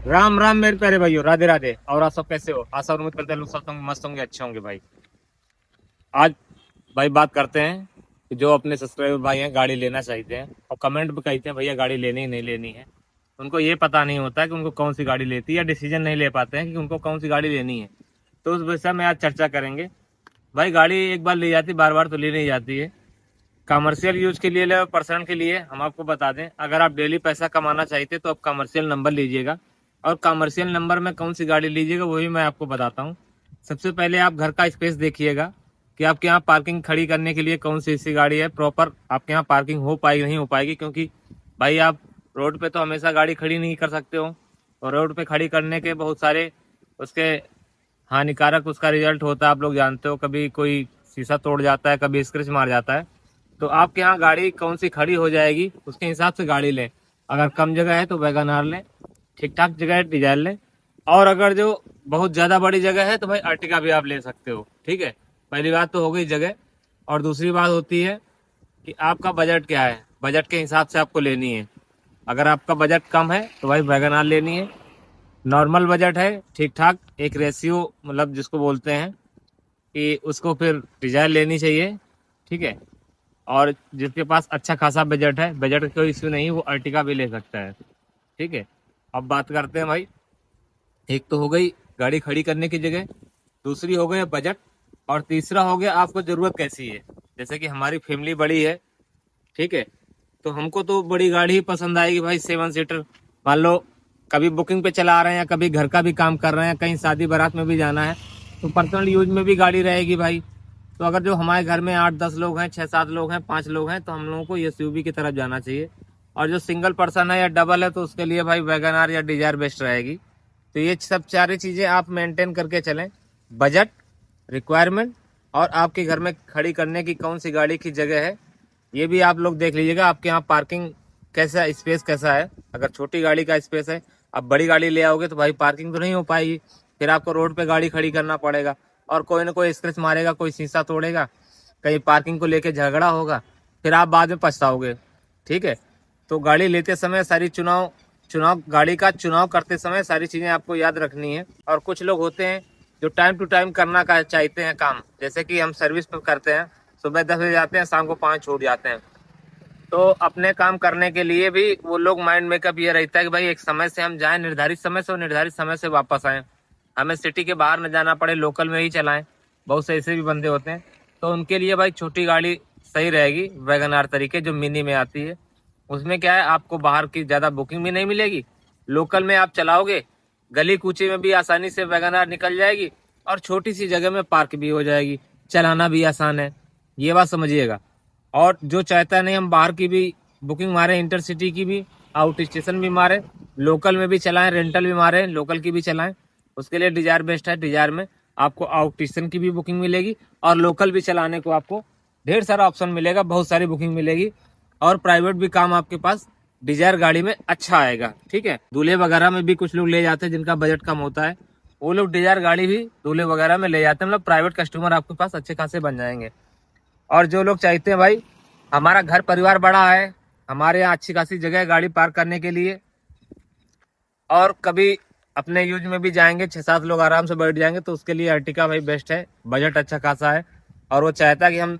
राम राम मेरे प्यारे भाइयों, राधे राधे। और आप सब कैसे हो? आशा और उम्मीद करते हैं लोग सब मस्त होंगे, अच्छे होंगे भाई। आज भाई बात करते हैं कि जो अपने सब्सक्राइबर भाई हैं गाड़ी लेना चाहते हैं और कमेंट भी कहते हैं भैया गाड़ी लेनी ही नहीं लेनी है। उनको ये पता नहीं होता है कि उनको कौन सी गाड़ी लेती है, या डिसीजन नहीं ले पाते हैं कि उनको कौन सी गाड़ी लेनी है। तो उस विषय में आज चर्चा करेंगे। भाई गाड़ी एक बार ली जाती, बार बार तो ली नहीं जाती है। कमर्शियल यूज के लिए ले, पर्सनल के लिए हम आपको बता दें, अगर आप डेली पैसा कमाना चाहते तो आप कमर्शियल नंबर लीजिएगा। और कमर्शियल नंबर में कौन सी गाड़ी लीजिएगा वही मैं आपको बताता हूँ। सबसे पहले आप घर का स्पेस देखिएगा कि आपके यहाँ पार्किंग खड़ी करने के लिए कौन सी ऐसी गाड़ी है प्रॉपर आपके यहाँ पार्किंग हो पाएगी नहीं हो पाएगी, क्योंकि भाई आप रोड पे तो हमेशा गाड़ी खड़ी नहीं कर सकते हो। और रोड पे खड़ी करने के बहुत सारे उसके हानिकारक उसका रिजल्ट होता है, आप लोग जानते हो। कभी कोई शीशा तोड़ जाता है, कभी स्क्रैच मार जाता है। तो आपके यहाँ गाड़ी कौन सी खड़ी हो जाएगी उसके हिसाब से गाड़ी लें। अगर कम जगह है तो वैगन आर लें, ठीक ठाक जगह है डिजायर लें। और अगर जो बहुत ज़्यादा बड़ी जगह है तो भाई अर्टिगा भी आप ले सकते हो। ठीक है, पहली बात तो हो गई जगह। और दूसरी बात होती है कि आपका बजट क्या है, बजट के हिसाब से आपको लेनी है। अगर आपका बजट कम है तो भाई वैगन आर लेनी है। नॉर्मल बजट है, ठीक ठाक एक रेशियो मतलब जिसको बोलते हैं कि उसको फिर डिजायर लेनी चाहिए। ठीक है, और जिसके पास अच्छा खासा बजट है, बजट का कोई इश्यू नहीं, वो अर्टिगा भी ले सकता है। ठीक है, अब बात करते हैं भाई। एक तो हो गई गाड़ी खड़ी करने की जगह, दूसरी हो गई बजट, और तीसरा हो गया आपको ज़रूरत कैसी है। जैसे कि हमारी फैमिली बड़ी है, ठीक है, तो हमको तो बड़ी गाड़ी ही पसंद आएगी भाई, 7 सीटर। मान लो कभी बुकिंग पे चला रहे हैं, या कभी घर का भी काम कर रहे हैं, कहीं शादी बारात में भी जाना है, तो पर्सनल यूज में भी गाड़ी रहेगी भाई। तो अगर जो हमारे घर में 8-10 लोग हैं, 6-7 लोग हैं, 5 लोग हैं, तो हम लोगों को एसयूवी की तरफ जाना चाहिए। और जो सिंगल पर्सन है या डबल है तो उसके लिए भाई वैगन आर या डिजायर बेस्ट रहेगी। तो ये सब सारी चीज़ें आप मेंटेन करके चलें। बजट, रिक्वायरमेंट, और आपके घर में खड़ी करने की कौन सी गाड़ी की जगह है, ये भी आप लोग देख लीजिएगा। आपके यहाँ पार्किंग कैसा, स्पेस कैसा है। अगर छोटी गाड़ी का स्पेस है, आप बड़ी गाड़ी ले आओगे तो भाई पार्किंग तो नहीं हो पाएगी, फिर आपको रोड पे गाड़ी खड़ी करना पड़ेगा। और कोई ना कोई स्क्रैच मारेगा, कोई शीशा तोड़ेगा, कहीं पार्किंग को लेके झगड़ा होगा, फिर आप बाद में पछताओगे। ठीक है, तो गाड़ी लेते समय सारी चुनाव चुनाव गाड़ी का चुनाव करते समय सारी चीज़ें आपको याद रखनी है। और कुछ लोग होते हैं जो टाइम टू टाइम करना का चाहते हैं काम, जैसे कि हम सर्विस पे करते हैं, सुबह 10 बजे जाते हैं, शाम को 5 छूट जाते हैं। तो अपने काम करने के लिए भी वो लोग माइंड मेकअप ये रहता है कि भाई एक समय से हम जाएं, निर्धारित समय से, और निर्धारित समय से वापस आएं। हमें सिटी के बाहर न जाना पड़े, लोकल में ही चलाएं। बहुत से ऐसे भी बंदे होते हैं। तो उनके लिए भाई छोटी गाड़ी सही रहेगी, वैगन आर तरीके जो मिनी में आती है। उसमें क्या है, आपको बाहर की ज़्यादा बुकिंग भी नहीं मिलेगी, लोकल में आप चलाओगे, गली कूचे में भी आसानी से वैगन आर निकल जाएगी, और छोटी सी जगह में पार्क भी हो जाएगी, चलाना भी आसान है। ये बात समझिएगा। और जो चाहता है नहीं हम बाहर की भी बुकिंग मारे, इंटरसिटी की भी, आउट स्टेशन भी मारे, लोकल में भी चलाएं, रेंटल भी मारे, लोकल की भी चलाएं, उसके लिए डिजायर बेस्ट है। डिजायर में आपको आउट स्टेशन की भी बुकिंग मिलेगी, और लोकल भी चलाने को आपको ढेर सारा ऑप्शन मिलेगा, बहुत सारी बुकिंग मिलेगी। और प्राइवेट भी काम आपके पास डिजायर गाड़ी में अच्छा आएगा। ठीक है, दूल्हे वगैरह में भी कुछ लोग ले जाते हैं जिनका बजट कम होता है, वो लोग डिजायर गाड़ी भी दूल्हे वगैरह में ले जाते हैं। मतलब प्राइवेट कस्टमर आपके पास अच्छे खासे बन जाएंगे। और जो लोग चाहते हैं भाई हमारा घर परिवार बड़ा है, हमारे यहाँ अच्छी खासी जगह है गाड़ी पार्क करने के लिए, और कभी अपने यूज में भी जाएंगे, 6-7 लोग आराम से बैठ जाएंगे, तो उसके लिए अर्टिका भाई बेस्ट है। बजट अच्छा खासा है, और वो चाहता है कि हम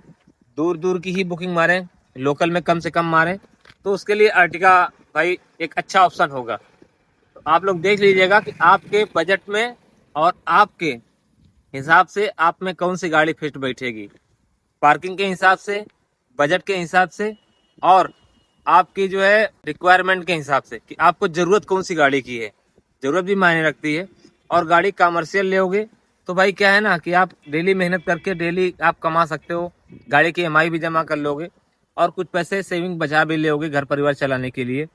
दूर दूर की ही बुकिंग मारें, लोकल में कम से कम मारें, तो उसके लिए अर्टिका भाई एक अच्छा ऑप्शन होगा। तो आप लोग देख लीजिएगा कि आपके बजट में और आपके हिसाब से आप में कौन सी गाड़ी फिट बैठेगी, पार्किंग के हिसाब से, बजट के हिसाब से, और आपकी जो है रिक्वायरमेंट के हिसाब से कि आपको ज़रूरत कौन सी गाड़ी की है। ज़रूरत भी मायने रखती है। और गाड़ी कमर्शियल लोगे तो भाई क्या है ना कि आप डेली मेहनत करके डेली आप कमा सकते हो, गाड़ी की ईएमआई भी जमा कर लोगे, और कुछ पैसे सेविंग बचा भी लोगे घर परिवार चलाने के लिए।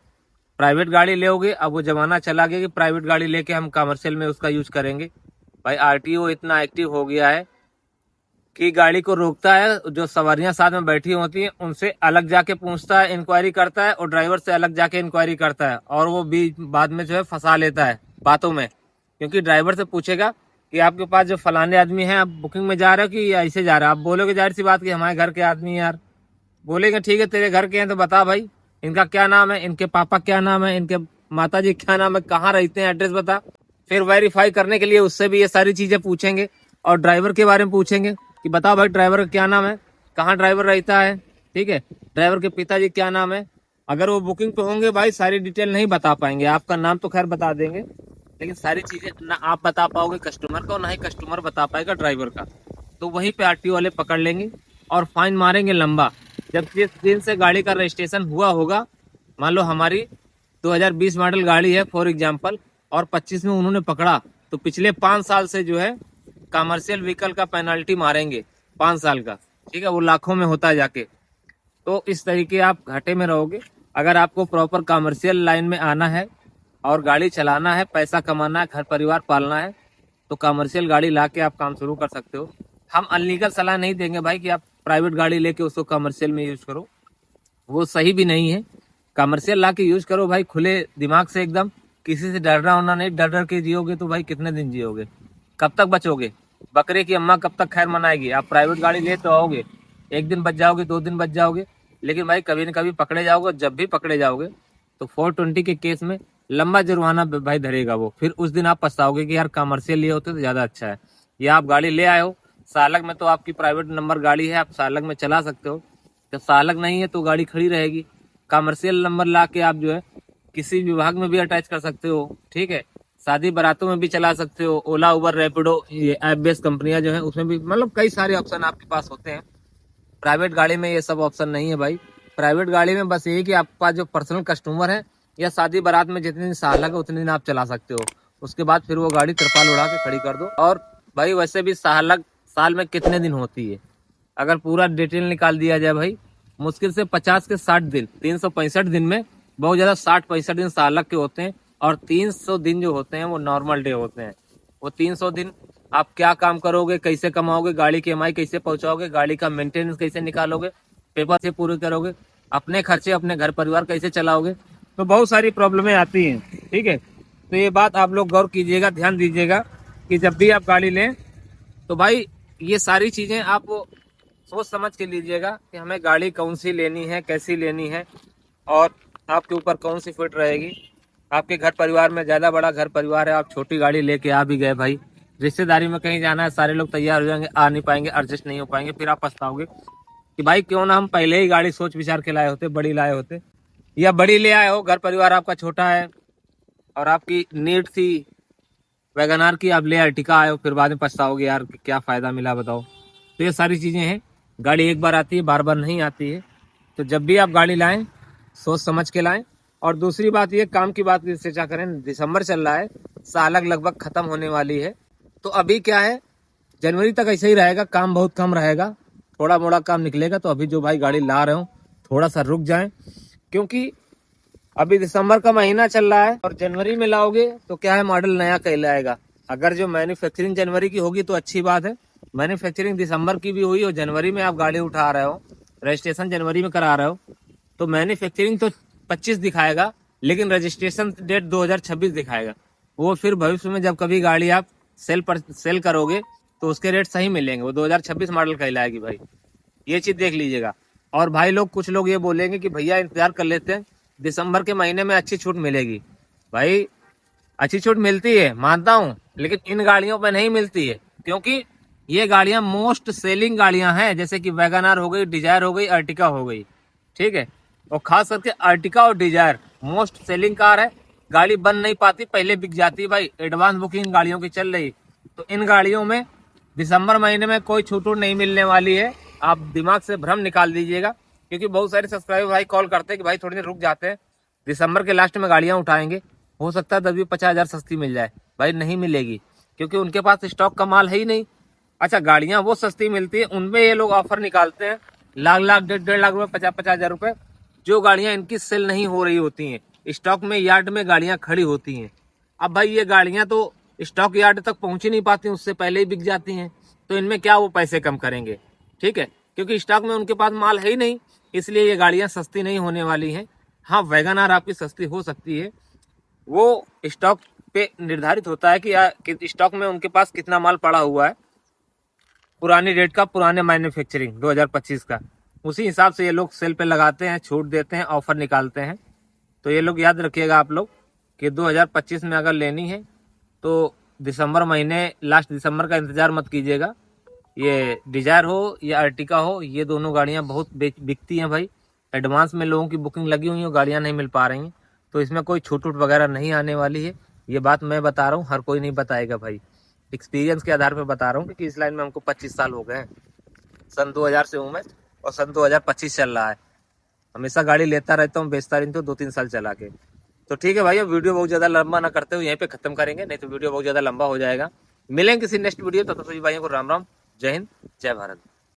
प्राइवेट गाड़ी लोगे, अब वो ज़माना चला गया कि प्राइवेट गाड़ी लेके हम कमर्शियल में उसका यूज करेंगे। भाई आरटीओ इतना एक्टिव हो गया है कि गाड़ी को रोकता है, जो सवारियां साथ में बैठी होती हैं उनसे अलग जाके पूछता है, इंक्वायरी करता है, और ड्राइवर से अलग जाके इंक्वायरी करता है, और वो भी बाद में जो है फंसा लेता है बातों में। क्योंकि ड्राइवर से पूछेगा कि आपके पास जो फलाने आदमी हैं, आप बुकिंग में जा रहे हो कि ऐसे जा रहे हो। आप बोलोगे जाहिर सी बात कि हमारे घर के आदमी हैं यार। बोलेंगे ठीक है तेरे घर के हैं तो बता भाई इनका क्या नाम है, इनके पापा क्या नाम है, इनके माता जी क्या नाम है, कहाँ रहते हैं, एड्रेस बता। फिर वेरीफाई करने के लिए उससे भी ये सारी चीजें पूछेंगे और ड्राइवर के बारे में पूछेंगे कि बताओ भाई ड्राइवर का क्या नाम है, कहाँ ड्राइवर रहता है, ठीक है, ड्राइवर के पिताजी क्या नाम है। अगर वो बुकिंग पे होंगे भाई सारी डिटेल नहीं बता पाएंगे, आपका नाम तो खैर बता देंगे लेकिन सारी चीजें ना आप बता पाओगे कस्टमर का और ना ही कस्टमर बता पाएगा ड्राइवर का। तो वहीं पे आरटीओ वाले पकड़ लेंगे और फाइन मारेंगे लंबा। जब जिस दिन से गाड़ी का रजिस्ट्रेशन हुआ होगा, मान लो हमारी 2020 मॉडल गाड़ी है फॉर एग्जांपल और 25 में उन्होंने पकड़ा, तो पिछले 5 साल से जो है कमर्शियल व्हीकल का पेनल्टी मारेंगे 5 साल का, ठीक है, वो लाखों में होता है जाके। तो इस तरीके आप घाटे में रहोगे। अगर आपको प्रॉपर कमर्शियल लाइन में आना है और गाड़ी चलाना है, पैसा कमाना है, घर परिवार पालना है, तो कमर्शियल गाड़ी ला के आप काम शुरू कर सकते हो। हम अनलीगल सलाह नहीं देंगे भाई कि आप प्राइवेट गाड़ी लेके उसको कमर्शियल में यूज करो, वो सही भी नहीं है। कमर्शियल ला के यूज करो भाई खुले दिमाग से एकदम, किसी से डरना होना नहीं। डर डर के जियोगे तो भाई कितने दिन जियोगे, कब तक बचोगे। बकरे की अम्मा कब तक खैर मनाएगी। आप प्राइवेट गाड़ी ले तो आओगे, एक दिन बच जाओगे, 2 दिन बच जाओगे, लेकिन भाई कभी न कभी पकड़े जाओगे। जब भी पकड़े जाओगे तो 420 के केस में लंबा जुर्माना भाई धरेगा वो। फिर उस दिन आप पछताओगे कि यार कमर्शियल लिए होते तो ज्यादा अच्छा है। या आप गाड़ी ले आए हो सालक में, तो आपकी प्राइवेट नंबर गाड़ी है, आप सालक में चला सकते हो। जब सालक नहीं है तो गाड़ी खड़ी रहेगी। कमर्शियल नंबर ला के आप जो है किसी विभाग में भी अटैच कर सकते हो, ठीक है, शादी बारातों में भी चला सकते हो। ओला उबर रैपिडो ये ऐप बेस्ड कंपनियां जो है उसमें भी मतलब कई सारे ऑप्शन आपके पास होते हैं। प्राइवेट गाड़ी में ये सब ऑप्शन नहीं है भाई। प्राइवेट गाड़ी में बस यही कि आपके पास जो पर्सनल कस्टमर है या शादी बारात में जितने दिन सालक है उतने दिन आप चला सकते हो। उसके बाद फिर वो गाड़ी तिरपाल उड़ा के खड़ी कर दो। और भाई वैसे भी सालक साल में कितने दिन होती है, अगर पूरा डिटेल निकाल दिया जाए भाई, मुश्किल से 50 के 60 दिन, 365 दिन में बहुत ज्यादा 60-65 दिन सालक के होते हैं और 300 दिन जो होते हैं वो नॉर्मल डे होते हैं। वो 300 दिन आप क्या काम करोगे, कैसे कमाओगे, गाड़ी की EMI कैसे पहुंचाओगे, गाड़ी का मेंटेनेंस कैसे निकालोगे, पेपर से पूरे करोगे, अपने खर्चे अपने घर परिवार कैसे चलाओगे, तो बहुत सारी प्रॉब्लमें आती हैं, ठीक है। तो ये बात आप लोग गौर कीजिएगा, ध्यान दीजिएगा कि जब भी आप गाड़ी लें तो भाई ये सारी चीजें आप सोच समझ के लीजिएगा कि हमें गाड़ी कौन सी लेनी है, कैसी लेनी है और आपके ऊपर कौन सी फिट रहेगी। आपके घर परिवार में ज्यादा बड़ा घर परिवार है, आप छोटी गाड़ी लेके आ भी गए भाई, रिश्तेदारी में कहीं जाना है, सारे लोग तैयार हो जाएंगे, आ नहीं पाएंगे, एडजस्ट नहीं हो पाएंगे, फिर आप पछताओगे कि भाई क्यों ना हम पहले ही गाड़ी सोच विचार के लाए होते, बड़ी लाए होते। या बड़ी ले आए हो, घर परिवार आपका छोटा है और आपकी नीड थी वैगनार की, आप ले अर्टिका आए हो, फिर बाद में पछताओगे यार क्या फायदा मिला बताओ। तो ये सारी चीजें हैं, गाड़ी एक बार आती है, बार बार नहीं आती है। तो जब भी आप गाड़ी लाएं सोच समझ के लाएं। और दूसरी बात ये, काम की बात चर्चा करें, दिसंबर चल रहा है, सालक लगभग खत्म होने वाली है। तो अभी क्या है, जनवरी तक ऐसे ही रहेगा, काम बहुत कम रहेगा, थोड़ा मोड़ा काम निकलेगा। तो अभी जो भाई गाड़ी ला रहे हो थोड़ा सा रुक जाएं, क्योंकि अभी दिसंबर का महीना चल रहा है और जनवरी में लाओगे तो क्या है, मॉडल नया कहलाएगा। अगर जो मैन्युफैक्चरिंग जनवरी की होगी तो अच्छी बात है, मैन्युफैक्चरिंग दिसंबर की भी हुई और जनवरी में आप गाड़ी उठा रहे हो, रजिस्ट्रेशन जनवरी में करा रहे हो, तो मैन्युफैक्चरिंग तो 25 दिखाएगा लेकिन रजिस्ट्रेशन डेट 2026 दिखाएगा। वो फिर भविष्य में जब कभी गाड़ी आप सेल करोगे तो उसके रेट सही मिलेंगे, वो 2026 मॉडल कहलाएगी भाई, ये चीज देख लीजिएगा। और भाई लोग कुछ लोग ये बोलेंगे कि भैया इंतजार कर लेते हैं, दिसंबर के महीने में अच्छी छूट मिलेगी। भाई अच्छी छूट मिलती है मानता हूँ, लेकिन इन गाड़ियों पे नहीं मिलती है, क्योंकि ये गाड़ियां मोस्ट सेलिंग गाड़ियां हैं, जैसे कि वैगनार हो गई, डिजायर हो गई, अर्टिका हो गई, ठीक है। और खास करके अर्टिका और डिजायर मोस्ट सेलिंग कार है, गाड़ी बन नहीं पाती, पहले बिक जाती है भाई, एडवांस बुकिंग गाड़ियों की चल रही। तो इन गाड़ियों में दिसंबर महीने में कोई छूट नहीं मिलने वाली है, आप दिमाग से भ्रम निकाल दीजिएगा। क्योंकि बहुत सारे सब्सक्राइबर भाई कॉल करते हैं कि भाई थोड़ी देर रुक जाते हैं, दिसंबर के लास्ट में गाड़ियां उठाएंगे, हो सकता है 10-50 हज़ार सस्ती मिल जाए। भाई नहीं मिलेगी, क्योंकि उनके पास स्टॉक का माल है ही नहीं। अच्छा, गाड़ियां वो सस्ती मिलती है, उनमें ये लोग ऑफर निकालते हैं, लाख 1.5 लाख रुपए, 50-50 हज़ार रुपए, जो गाड़ियां इनकी सेल नहीं हो रही होती हैं, स्टॉक में यार्ड में गाड़ियां खड़ी होती हैं। अब भाई ये गाड़ियां तो स्टॉक यार्ड तक पहुंच ही नहीं पाती, उससे पहले ही बिक जाती हैं, तो इनमें क्या वो पैसे कम करेंगे, ठीक है, क्योंकि स्टॉक में उनके पास माल है ही नहीं, इसलिए ये गाड़ियां सस्ती नहीं होने वाली हैं। हाँ, वैगनार आपकी सस्ती हो सकती है, वो स्टॉक पे निर्धारित होता है कि स्टॉक में उनके पास कितना माल पड़ा हुआ है, पुरानी डेट का, पुराने मैन्युफैक्चरिंग 2025 का, उसी हिसाब से ये लोग सेल पे लगाते हैं, छूट देते हैं, ऑफर निकालते हैं। तो ये लोग याद रखिएगा आप लोग कि 2025 में अगर लेनी है तो दिसंबर महीने, लास्ट दिसंबर का इंतज़ार मत कीजिएगा। ये डिजायर हो या अर्टिका हो, ये दोनों गाड़ियाँ बहुत बिकती हैं भाई। एडवांस में लोगों की बुकिंग लगी हुई है, गाड़ियाँ नहीं मिल पा रही हैं, तो इसमें कोई छूट वूट वगैरह नहीं आने वाली है। ये बात मैं बता रहा हूँ, हर कोई नहीं बताएगा भाई। एक्सपीरियंस के आधार पर बता रहा हूँ, क्योंकि इस लाइन में हमको 25 साल हो गए हैं। सन 2000 से हूँ मैं, और सन 2025 चल रहा है। हमेशा गाड़ी लेता रहता हूँ, बेचता रहता हूँ 2-3 साल चला के। तो ठीक है भाई, अब वीडियो बहुत ज़्यादा लंबा ना करते हुए यहीं पे खत्म करेंगे, नहीं तो वीडियो बहुत ज़्यादा लंबा हो जाएगा। मिलेंगे किसी नेक्स्ट वीडियो, तब तक सभी भाइयों को राम राम, जय हिंद, जय भारत।